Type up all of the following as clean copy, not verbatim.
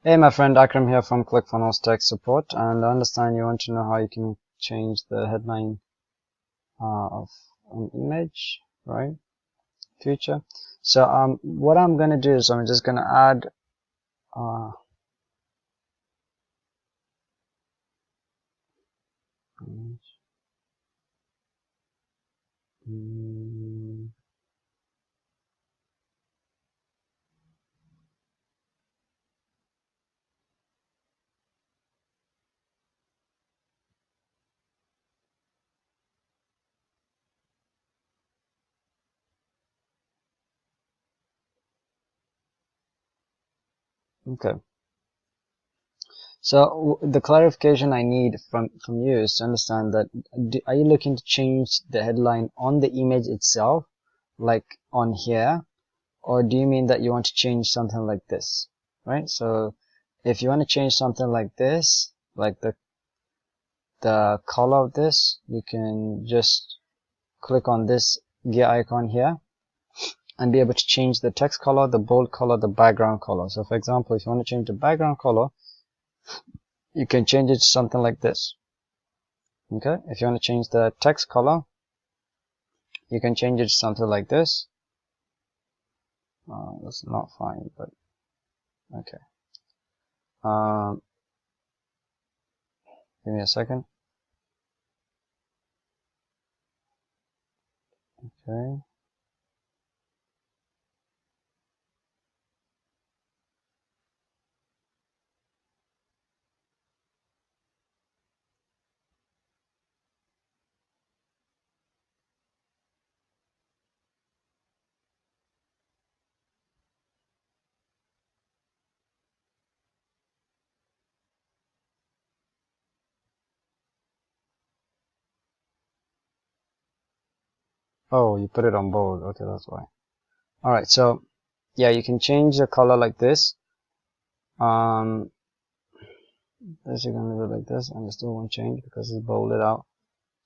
Hey, my friend Akram here from ClickFunnels Tech Support, and I understand you want to know how you can change the headline of an image, right? Future. So what I'm gonna do is I'm just gonna add image. Okay. So the clarification I need from you is to understand that are you looking to change the headline on the image itself, like on here, or do you mean that you want to change something like this, right? So if you want to change something like this, like the color of this, you can just click on this gear icon here and be able to change the text color, the bold color, the background color. So for example, if you want to change the background color, you can change it to something like this. Okay, if you want to change the text color, you can change it to something like this. That's not fine, but okay. Give me a second. Okay. Oh, you put it on bold. Okay, that's why. All right, so yeah, you can change the color like this. This you're gonna do like this, and it still won't change because it's bolded out.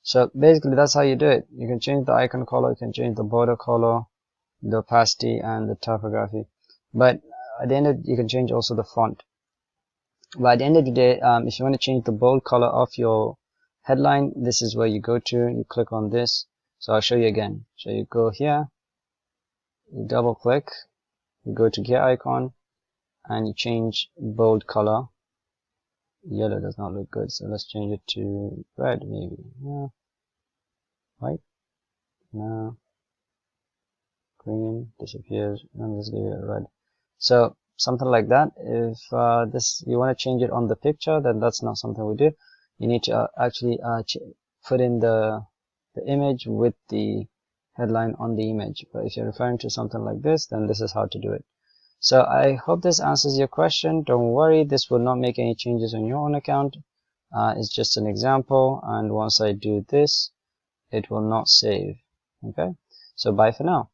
So basically, that's how you do it. You can change the icon color, you can change the border color, the opacity, and the typography. But at the end of, you can change also the font. But at the end of the day, if you want to change the bold color of your headline, this is where you go to. You click on this. So I'll show you again. So you go here, you double click, you go to gear icon, and you change bold color. Yellow does not look good, so let's change it to red maybe. Yeah. White? No. Green disappears, and let's give it a red. So something like that. If this you want to change it on the picture, then that's not something we do. You need to actually put in the image with the headline on the image. But if you're referring to something like this, then this is how to do it. So I hope this answers your question. Don't worry, this will not make any changes on your own account. It's just an example, and once I do this, it will not save. Okay, so bye for now.